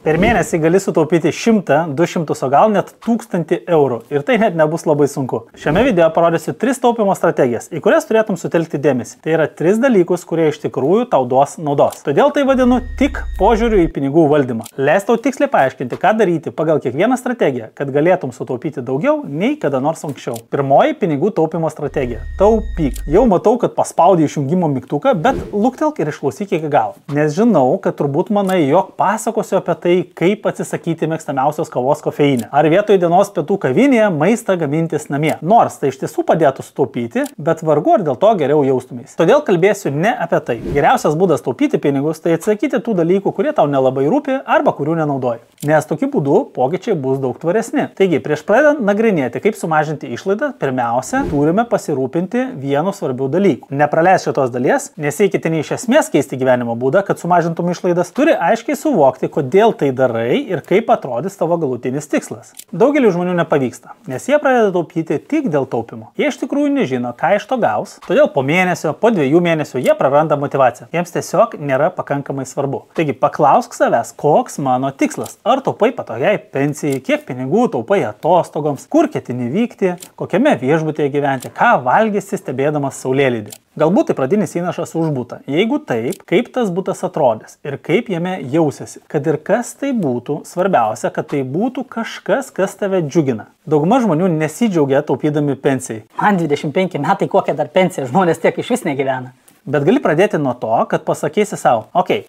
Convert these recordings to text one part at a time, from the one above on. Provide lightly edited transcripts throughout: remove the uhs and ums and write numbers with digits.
Per mėnesį gali sutaupyti 100, 200, o gal net 1000 eurų. Ir tai net nebus labai sunku. Šiame video parodysiu 3 taupimo strategijas, į kurias turėtum sutelkti dėmesį. Tai yra 3 dalykus, kurie iš tikrųjų tau duos naudos. Todėl tai vadinu tik požiūriu į pinigų valdymą. Leis tau tiksliai paaiškinti, ką daryti pagal kiekvieną strategiją, kad galėtum sutaupyti daugiau nei kada nors anksčiau. Pirmoji pinigų taupimo strategija – taupyk. Jau matau, kad paspaudai išjungimo mygtuką, bet luktelk ir išklausyk iki galo. Nes žinau, kad turbūt manai, jog pasakosiu apie tai, kaip atsisakyti mėgstamiausios kavos kofeinę. Ar vietoj dienos pietų kavinėje maistą gamintis namie. Nors tai iš tiesų padėtų sutaupyti, bet vargu ar dėl to geriau jaustumės. Todėl kalbėsiu ne apie tai. Geriausias būdas taupyti pinigus tai atsakyti tų dalykų, kurie tau nelabai rūpi arba kurių nenaudoji. Nes tokiu būdu pokyčiai bus daug tvaresni. Taigi, prieš pradedant nagrinėti, kaip sumažinti išlaidą, pirmiausia, turime pasirūpinti vienu svarbiu dalyku. Nepraleis šitos dalies, nes jei ketini iš esmės keisti gyvenimo būdą, kad sumažintum išlaidas, turi aiškiai suvokti, kodėl tai darai ir kaip atrodys tavo galutinis tikslas. Daugeliu žmonių nepavyksta, nes jie pradeda taupyti tik dėl taupimo. Jie iš tikrųjų nežino, ką iš to gaus, todėl po mėnesio, po 2 mėnesių jie praranda motyvaciją. Jiems tiesiog nėra pakankamai svarbu. Taigi paklausk savęs, koks mano tikslas. Ar taupai patogiai pensijai, kiek pinigų taupai atostogoms, kur ketini vykti, kokiame viešbutyje gyventi, ką valgysi stebėdamas saulėlydį. Galbūt tai pradinis įnašas už butą. Jeigu taip, kaip tas butas atrodys ir kaip jame jausiasi. Kad ir kas tai būtų, svarbiausia, kad tai būtų kažkas, kas tave džiugina. Dauguma žmonių nesidžiaugia taupydami pensijai. Man 25 metai, kokia dar pensija, žmonės tiek iš vis negyvena. Bet gali pradėti nuo to, kad pasakysi savo,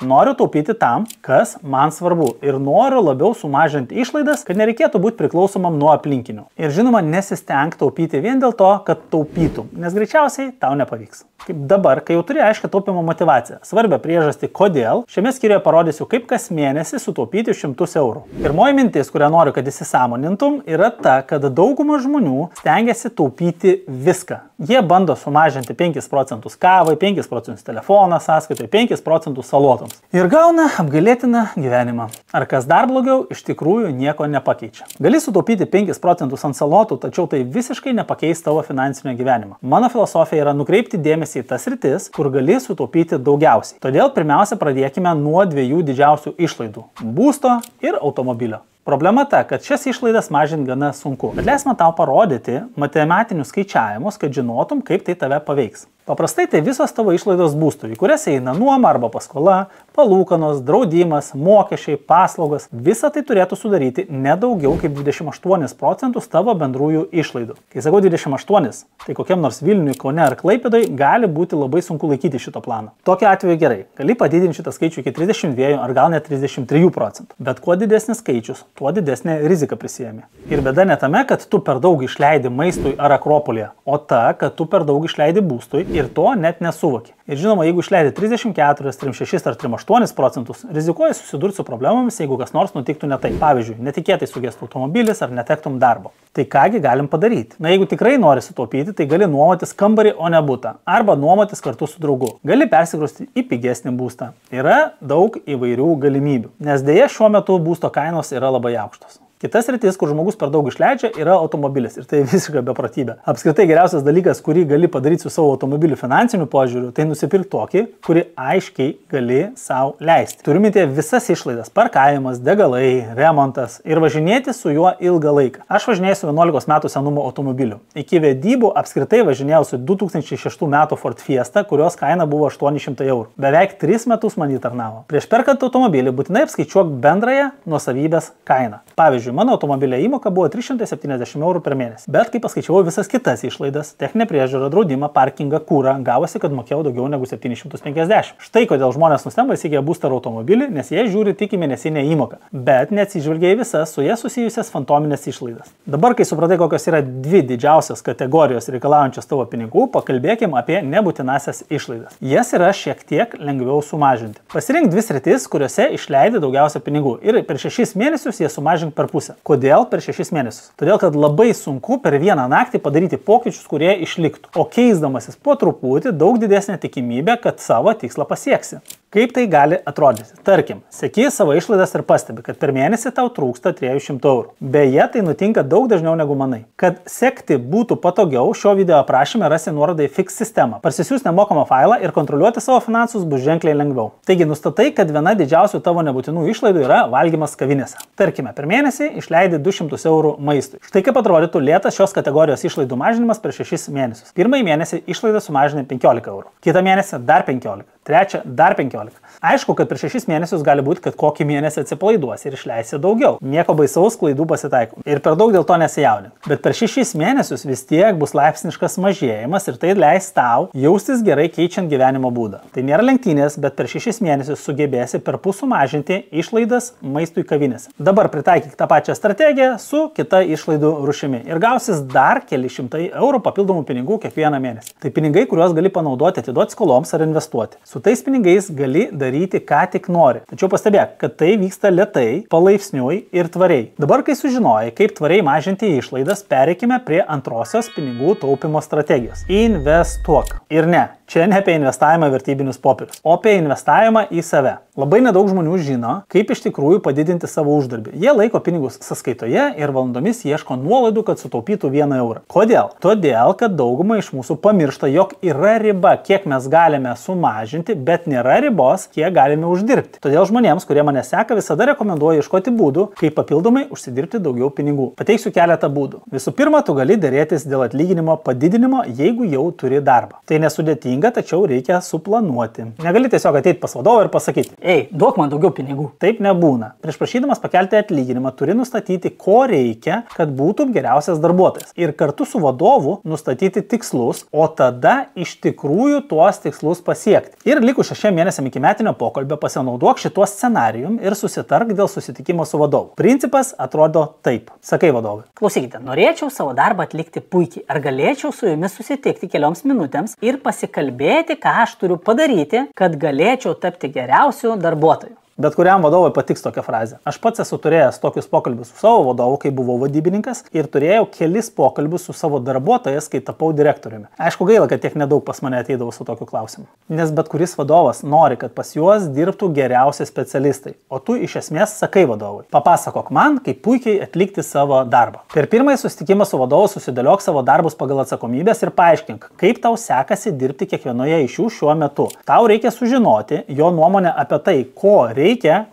noriu taupyti tam, kas man svarbu ir noriu labiau sumažinti išlaidas, kad nereikėtų būti priklausomam nuo aplinkinių. Ir žinoma, nesistengti taupyti vien dėl to, kad taupytum, nes greičiausiai tau nepavyks. Kaip dabar, kai jau turi aiškią taupimo motyvaciją, svarbią priežastį, kodėl, šiame skyriuje parodysiu, kaip kas mėnesį sutaupyti 100 eurų. Pirmoji mintis, kurią noriu, kad įsisąmonintum, yra ta, kad dauguma žmonių stengiasi taupyti viską. Jie bando sumažinti 5 procentus kavai, 5 procentus telefoną sąskaitoje, 5 procentus salotoms. Ir gauna apgailėtiną gyvenimą. Ar kas dar blogiau, iš tikrųjų nieko nepakeičia. Gali sutaupyti 5 procentus ant salotų, tačiau tai visiškai nepakeis tavo finansinio gyvenimo. Mano filosofija yra nukreipti dėmesį į tas sritis, kur gali sutaupyti daugiausiai. Todėl pirmiausia pradėkime nuo 2 didžiausių išlaidų – būsto ir automobilio. Problema ta, kad šias išlaidas mažinti gana sunku. Bet leis man tau parodyti matematinius skaičiavimus, kad žinotum, kaip tai tave paveiks. Paprastai tai visos tavo išlaidos būstui, į kurias eina nuoma arba paskola, palūkanos, draudimas, mokesčiai, paslaugos. Visa tai turėtų sudaryti nedaugiau kaip 28 procentus tavo bendrųjų išlaidų. Kai sakau 28, tai kokiam nors Vilniui, Kaune ar Klaipėdoj gali būti labai sunku laikyti šito plano. Tokiu atveju gerai, gali padidinti šitą skaičių iki 32 ar gal net 33 procentų. Bet kuo didesnis skaičius, tuo didesnė rizika prisijėmė. Ir bėda ne tame, kad tu per daug išleidi maistui ar Akropolyje, o ta, kad tu per daug išleidi būstui ir to net nesuvoki. Ir žinoma, jeigu išleidi 34, 36 ar 38 procentus, rizikuoji susidurti su problemomis, jeigu kas nors nutiktų ne taip. Pavyzdžiui, netikėtai sugestų automobilis ar netektum darbo. Tai kągi galim padaryti? Na, jeigu tikrai nori sutaupyti, tai gali nuomotis kambarį, o ne butą. Arba nuomotis kartu su draugu. Gali persikrausti į pigesnį būstą. Yra daug įvairių galimybių, nes dėja šiuo metu būsto kainos yra labai aukštos. Kitas sritis, kur žmogus per daug išleidžia, yra automobilis. Ir tai visiška beprotybė. Apskritai geriausias dalykas, kurį gali padaryti su savo automobiliu finansiniu požiūriu, tai nusipirkti tokį, kurį aiškiai gali savo leisti. Turime visas išlaidas – parkavimas, degalai, remontas ir važinėti su juo ilgą laiką. Aš važinėjau su 11 metų senumo automobiliu. Iki vedybų apskritai važinėjau su 2006 metų Ford Fiesta, kurios kaina buvo 800 eurų. Beveik 3 metus man jį tarnavo. Prieš perkant automobilį būtinai apskaičiuok bendrąją nuosavybės kainą. Pavyzdžiui, mano automobilio įmoka buvo 370 eurų per mėnesį. Bet kai paskaičiavau visas kitas išlaidas, techninę priežiūrą, draudimą, parkingą, kūrą, gavosi, kad mokėjau daugiau negu 750. Štai kodėl žmonės nustemba įsigiję būstą ar automobilį, nes jie žiūri tik į mėnesinę įmoką, bet neatsižvelgia į visas su jie susijusias fantominės išlaidas. Dabar, kai supratai, kokios yra 2 didžiausios kategorijos reikalaujančios tavo pinigų, pakalbėkim apie nebūtinasias išlaidas. Jas yra šiek tiek lengviau sumažinti. Pasirink 2 sritis, kuriuose išleidi daugiausia pinigų ir per 6 mėnesius jie sumažink per pusę. Kodėl per 6 mėnesius? Todėl, kad labai sunku per vieną naktį padaryti pokyčius, kurie išliktų. O keisdamasis po truputį daug didesnė tikimybė, kad savo tikslą pasieksi. Kaip tai gali atrodyti? Tarkim, seki savo išlaidas ir pastebi, kad per mėnesį tau trūksta 300 eurų. Beje, tai nutinka daug dažniau negu manai. Kad sekti būtų patogiau, šio video aprašyme rasi nuorodą į Fix sistemą. Parsisiųs nemokamą failą ir kontroliuoti savo finansus bus ženkliai lengviau. Taigi, nustatai, kad viena didžiausių tavo nebūtinų išlaidų yra valgymas kavinėse. Tarkime, per mėnesį išleidi 200 eurų maistui. Štai kaip atrodytų lėtas šios kategorijos išlaidų mažinimas per 6 mėnesius. Pirmąjį mėnesį išlaidą sumažinai 15 eurų. Kitą mėnesį dar 15. Trečią dar 15. Aišku, kad per 6 mėnesius gali būti, kad kokį mėnesį atsipalaiduosi ir išleisi daugiau. Nieko baisaus, klaidų pasitaiko. Ir per daug dėl to nesijaudink. Bet per 6 mėnesius vis tiek bus laipsniškas mažėjimas ir tai leis tau jaustis gerai keičiant gyvenimo būdą. Tai nėra lenktynės, bet per 6 mėnesius sugebėsi per pusę mažinti išlaidas maistui kavinėse. Dabar pritaikyk tą pačią strategiją su kita išlaidų rūšimi ir gausis dar keli šimtai eurų papildomų pinigų kiekvieną mėnesį. Tai pinigai, kuriuos gali panaudoti atiduoti skoloms ar investuoti. Su tais pinigais gali daryti ką tik nori. Tačiau pastebėk, kad tai vyksta lėtai, palaipsniui ir tvariai. Dabar, kai sužinojai, kaip tvariai mažinti išlaidas, pereikime prie antrosios pinigų taupimo strategijos. Investuok. Ir ne, čia ne apie investavimą vertybinius popierius, o apie investavimą į save. Labai nedaug žmonių žino, kaip iš tikrųjų padidinti savo uždarbį. Jie laiko pinigus sąskaitoje ir valandomis ieško nuolaidų, kad sutaupytų 1 eurą. Kodėl? Todėl, kad dauguma iš mūsų pamiršta, jog yra riba, kiek mes galime sumažinti, bet nėra ribos, kiek galime uždirbti. Todėl žmonėms, kurie mane seka, visada rekomenduoju ieškoti būdų, kaip papildomai užsidirbti daugiau pinigų. Pateiksiu keletą būdų. Visų pirma, tu gali dėrėtis dėl atlyginimo padidinimo, jeigu jau turi darbą. Tai nesudėtinga, tačiau reikia suplanuoti. Negali tiesiog ateiti pas vadovą ir pasakyti: Ei, duok man daugiau pinigų. Taip nebūna. Prieš prašydamas pakelti atlyginimą turi nustatyti, ko reikia, kad būtum geriausias darbuotojas. Ir kartu su vadovu nustatyti tikslus, o tada iš tikrųjų tuos tikslus pasiekti. Ir likus 6 mėnesiam iki metinio pokalbio pasinaudok šituo scenarijum ir susitark dėl susitikimo su vadovu. Principas atrodo taip. Sakai vadovui: Klausykite, norėčiau savo darbą atlikti puikiai. Ar galėčiau su jumis susitikti kelioms minutėms ir pasikalbėti, ką aš turiu padaryti, kad galėčiau tapti geriausiu darbuotojų? Bet kuriam vadovui patiks tokia frazė. Aš pats esu turėjęs tokius pokalbius su savo vadovu, kai buvau vadybininkas, ir turėjau kelis pokalbius su savo darbuotojas, kai tapau direktoriumi. Aišku, gaila, kad tiek nedaug pas mane ateidavo su tokiu klausimu. Nes bet kuris vadovas nori, kad pas juos dirbtų geriausi specialistai, o tu iš esmės sakai vadovui: papasakok man, kaip puikiai atlikti savo darbą. Per pirmąjį susitikimą su vadovu susidėliok savo darbus pagal atsakomybės ir paaiškink, kaip tau sekasi dirbti kiekvienoje iš jų šiuo metu. Tau reikia sužinoti jo nuomonę apie tai, ko reikia,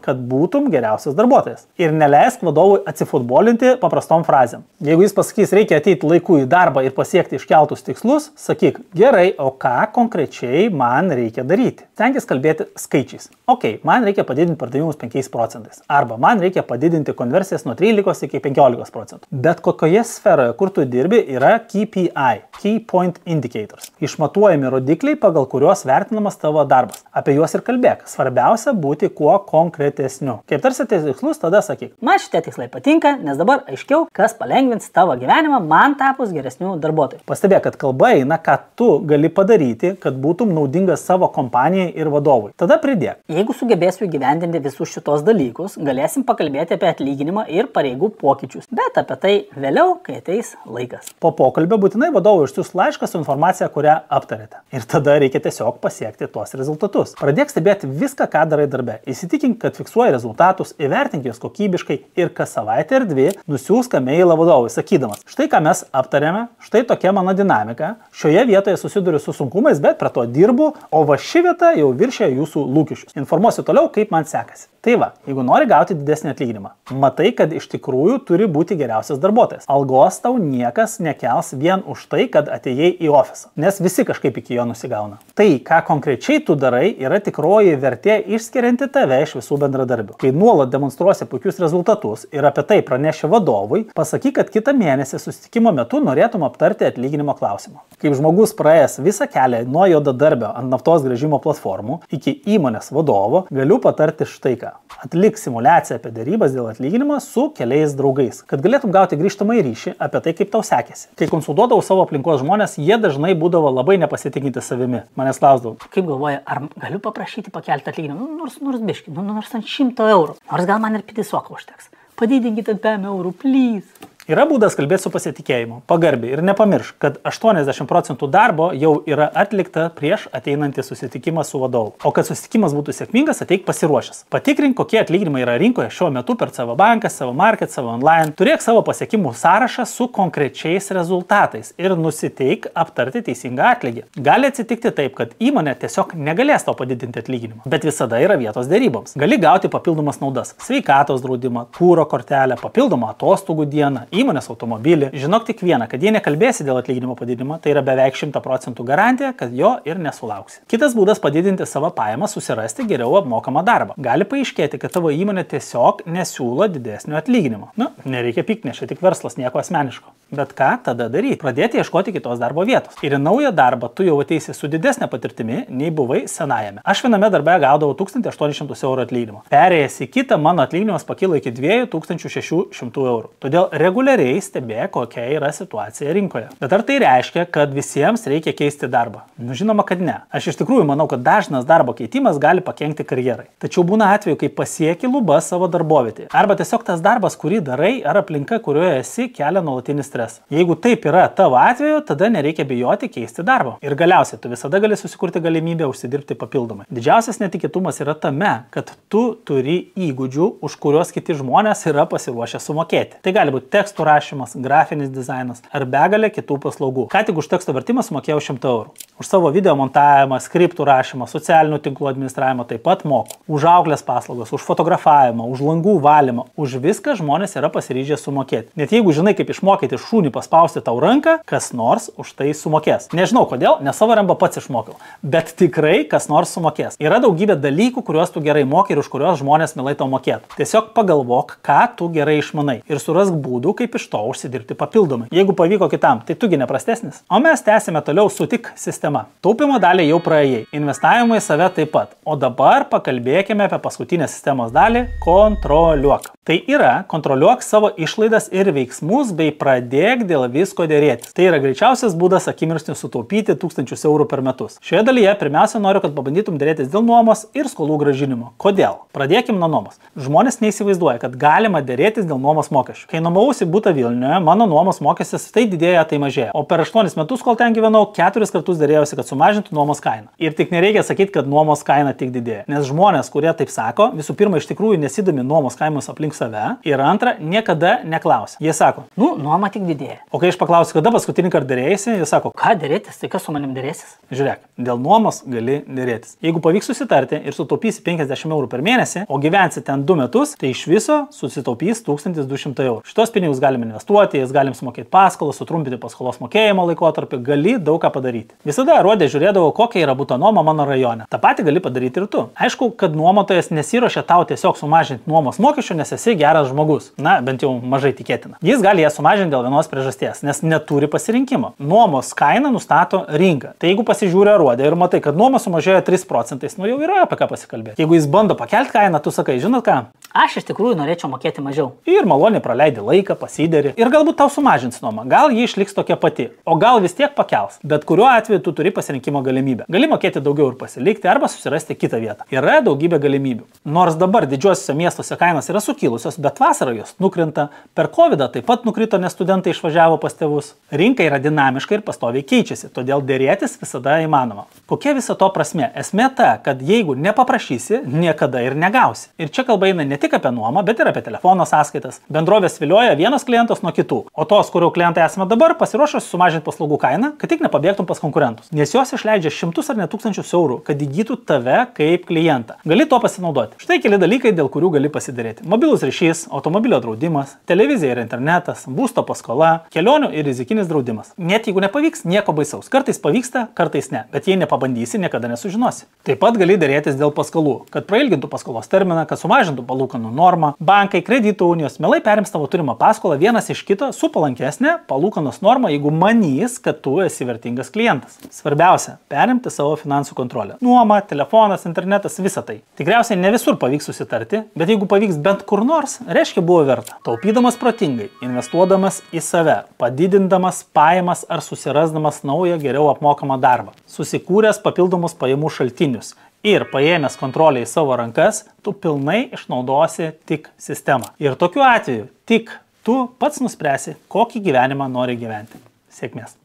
kad būtum geriausias darbuotojas. Ir neleisk vadovui atsifutbolinti paprastom frazėm. Jeigu jis pasakys, reikia ateiti laiku į darbą ir pasiekti iškeltus tikslus, sakyk: gerai, o ką konkrečiai man reikia daryti? Stenkis kalbėti skaičiais. Ok, man reikia padidinti pardavimus 5%. Arba man reikia padidinti konversijas nuo 13 iki 15%. Bet kokioje sferoje, kur tu dirbi, yra KPI, Key Point Indicators. Išmatuojami rodikliai, pagal kuriuos vertinamas tavo darbas. Apie juos ir kalbėk. Svarbiausia būti kuo konkretesniu. Kaip tarsi tikslus, tada sakyk: Man šitie tikslai patinka, nes dabar aiškiau, kas palengvins tavo gyvenimą man tapus geresnių darbuotojų. Pastebėk, kad kalba eina, ką tu gali padaryti, kad būtum naudingas savo kompanijai ir vadovui. Tada pridėk: Jeigu sugebėsiu įgyvendinti visus šitos dalykus, galėsim pakalbėti apie atlyginimą ir pareigų pokyčius. Bet apie tai vėliau, kai ateis laikas. Po pokalbio būtinai vadovui išsiųs laišką su informacija, kurią aptarėte. Ir tada reikia tiesiog pasiekti tuos rezultatus. Pradėk stebėti viską, ką darai darbe. Įsitikink, kad fiksuoji rezultatus, įvertink juos kokybiškai ir kas savaitę ar dvi nusiųsk mailą vadovui, sakydamas: štai ką mes aptarėme, štai tokia mano dinamika, šioje vietoje susiduriu su sunkumais, bet prie to dirbu, o va ši vieta jau viršė jūsų lūkesčius. Informuosiu toliau, kaip man sekasi. Tai va, jeigu nori gauti didesnį atlyginimą, matai, kad iš tikrųjų turi būti geriausias darbuotojas. Algos tau niekas nekels vien už tai, kad atėjai į ofisą, nes visi kažkaip iki jo nusigauna. Tai, ką konkrečiai tu darai, yra tikroji vertė išskirianti tave iš visų bendradarbių. Kai nuolat demonstruosi puikius rezultatus ir apie tai praneši vadovui, pasakyk, kad kitą mėnesį susitikimo metu norėtum aptarti atlyginimo klausimą. Kaip žmogus praėjęs visą kelią nuo juodadarbio ant naftos gręžimo platformų iki įmonės vadovo, galiu patarti štai ką. Atlik simuliaciją apie derybas dėl atlyginimo su keliais draugais, kad galėtum gauti grįžtamąjį ryšį apie tai, kaip tau sekėsi. Kai konsultuodavau savo aplinkos žmonės, jie dažnai būdavo labai nepasitikinti savimi. Manęs klausdavau: Kaip galvoja, ar galiu paprašyti pakelti atlyginimą? Nors biškį, nors ant 100 eurų. Nors gal man ir pitisoką užteks. Padidinkite ant 5 eurų, please. Yra būdas kalbėti su pasitikėjimu, pagarbiai ir nepamiršk, kad 80% darbo jau yra atlikta prieš ateinantį susitikimą su vadovu. O kad susitikimas būtų sėkmingas, ateik pasiruošęs. Patikrink, kokie atlyginimai yra rinkoje šiuo metu per savo banką, savo market, savo online. Turėk savo pasiekimų sąrašą su konkrečiais rezultatais ir nusiteik aptarti teisingą atlygį. Gali atsitikti taip, kad įmonė tiesiog negalės tau padidinti atlyginimą, bet visada yra vietos deryboms. Gali gauti papildomas naudas - sveikatos draudimą, kuro kortelę, papildomą atostogų dieną, įmonės automobilį. Žinok tik vieną, kad jei nekalbėsi dėl atlyginimo padidinimo, tai yra beveik 100% garantija, kad jo ir nesulauksi. Kitas būdas padidinti savo pajamas - susirasti geriau apmokamą darbą. Gali paaiškėti, kad tavo įmonė tiesiog nesiūlo didesnio atlyginimo. Nereikia pykti, nes čia tik verslas, nieko asmeniško. Bet ką tada daryti? Pradėti ieškoti kitos darbo vietos. Ir į naują darbą tu jau ateisi su didesnė patirtimi, nei buvai senajame. Aš viename darbe gaudavau 1800 eurų atlyginimo. Perėjęs į kitą, mano atlyginimas pakilo iki 2600 eurų. Todėl reguliariai stebėk, kokia yra situacija rinkoje. Bet ar tai reiškia, kad visiems reikia keisti darbą? Žinoma, kad ne. Aš iš tikrųjų manau, kad dažnas darbo keitimas gali pakenkti karjerai. Tačiau būna atveju, kai pasieki lubas savo darbovietėje. Arba tiesiog tas darbas, kurį darai, ar aplinka, kurioje esi, kelia nuolatinį stresą. Jeigu taip yra tavo atveju, tada nereikia bijoti keisti darbo. Ir galiausiai tu visada gali susikurti galimybę užsidirbti papildomai. Didžiausias netikėtumas yra tame, kad tu turi įgūdžių, už kuriuos kiti žmonės yra pasiruošę sumokėti. Tai gali būti tekstų rašymas, grafinis dizainas ar begalė kitų paslaugų. Ką tik už teksto vertimą sumokėjau 100 eurų. Už savo video montavimą, skriptų rašymą, socialinių tinklų administravimą taip pat moku. Už auklės paslaugas, už fotografavimą, už langų valymą, už viską žmonės yra pasiryžę sumokėti. Net jeigu žinai, kaip išmokyti šunį paspausti tau ranką, kas nors už tai sumokės. Nežinau kodėl, nes savo rambą pats išmokau, bet tikrai kas nors sumokės. Yra daugybė dalykų, kuriuos tu gerai moki ir už kuriuos žmonės mielai tau mokėtų. Tiesiog pagalvok, ką tu gerai išmanai ir surask būdų, kaip iš to užsidirbti papildomai. Jeigu pavyko kitam, tai tugi neprastesnis. O mes tęsime toliau su tik sistema. Taupimo dalį jau praėjai, investavimą į save taip pat. O dabar pakalbėkime apie paskutinę sistemos dalį - kontroliuok. Tai yra, kontroliuok savo išlaidas ir veiksmus bei pradėk dėl visko dėrėtis. Tai yra greičiausias būdas akimirksniu sutaupyti 1000 eurų per metus. Šioje dalyje pirmiausia noriu, kad pabandytum dėrėtis dėl nuomos ir skolų grąžinimo. Kodėl? Pradėkim nuo nuomos. Žmonės neįsivaizduoja, kad galima dėrėtis dėl nuomos mokesčių. Kai nuomavausi butą Vilniuje, mano nuomos mokestis tai didėja, tai mažėja. O per 8 metus, kol ten gyvenau, 4 kartus dėrėjausi, kad sumažintų nuomos kainą. Ir tik nereikia sakyti, kad nuomos kaina tik didėja. Nes žmonės, kurie taip sako, visų pirma, iš tikrųjų nesidomi nuomos kainos aplink save ir antra, niekada neklausia. Jie sako, nuoma tik didėja. O kai aš paklausiu, kada paskutinį kartą dėrėjaisi, jie sako, ką dėrėtis, tai kas su manim dėrėsis? Žiūrėk, dėl nuomos gali dėrėtis. Jeigu pavyks susitarti ir sutaupysi 50 eurų per mėnesį, o gyvensi ten 2 metus, tai iš viso susitaupys 1200 eurų. Šitos pinigus galime investuoti, jas galim sumokėti paskolą, sutrumpinti paskolos mokėjimo laikotarpį, gali daug ką padaryti. Visada rodė žiūrėdavau, kokia yra buto nuoma mano rajone. Ta pati gali padaryti ir tu. Aišku, kad nuomotojas nesiruošia tau tiesiog sumažinti nuomos mokesčių, nes esi geras žmogus. Na, bent jau mažai tikėtina. Jis gali ją sumažinti dėl vienos priežasties, nes neturi pasirinkimo. Nuomos kainą nustato rinka. Tai jeigu pasižiūrė rodė ir matai, kad nuoma sumažėjo 3 procentais, jau yra apie ką pasikalbėti. Jeigu jis bando pakelti kainą, tu sakai, žinot ką? Aš iš tikrųjų norėčiau mokėti mažiau. Ir maloniai praleidi laiką, pasideri. Ir galbūt tau sumažins nuomą. Gal ji išliks tokia pati. O gal vis tiek pakels. Bet kuriuo atveju tu turi pasirinkimo galimybę. Gali mokėti daugiau ir pasilikti arba susirasti kitą vietą. Yra daugybė galimybių. Nors dabar didžiuosiuose miestuose kainos yra sukilusios, bet vasarą jos nukrinta. Per COVID taip pat nukrito, nes studentai išvažiavo pas tėvus. Rinka yra dinamiška ir pastoviai keičiasi, todėl dėrėtis visada įmanoma. Kokia viso to prasmė? Esmė ta, kad jeigu nepaprašysi, niekada ir negausi. Ir čia kalba eina ne tik apie nuomą, bet ir apie telefono sąskaitas. Bendrovės vilioja vienas klientas nuo kitų, o tos, kurių klientai esame dabar, pasiruošus sumažinti paslaugų kainą, kad tik nepabėgtum pas konkurentus. Nes jos išleidžia šimtus ar net tūkstančius eurų, kad įgytų tave kaip klientą. Gali tuo pasinaudoti. Štai keli dalykai, dėl kurių gali pasidarėti. Mobilus ryšys, automobilio draudimas, televizija ir internetas, būsto paskola, kelionių ir rizikinis draudimas. Net jeigu nepavyks, nieko baisaus. Kartais pavyksta, kartais ne. Bet jei nepabandysi, niekada nesužinosi. Taip pat gali dėrėtis dėl paskolų, kad prailgintų paskolos terminą, kad sumažintų palūkanų normą. Bankai, kredito unijos mielai perims tavo turimą paskolą vienas iš kito su palankesnė palūkanos norma, jeigu manys, kad tu esi vertingas klientas. Svarbiausia - perimti savo finansų kontrolę. Nuoma, telefonas, internetas, visa tai. Tikriausiai ne visur pavyks susitarti, bet jeigu pavyks bent kur nors, reiškia buvo verta. Taupydamas protingai, investuodamas į save, padidindamas pajamas ar susirasdamas naują geriau apmokamą darbą, susikūręs papildomus pajamų šaltinius ir paėmęs kontrolę į savo rankas, tu pilnai išnaudosi tik sistemą. Ir tokiu atveju tik Tu pats nuspręsi, kokį gyvenimą nori gyventi. Sėkmės.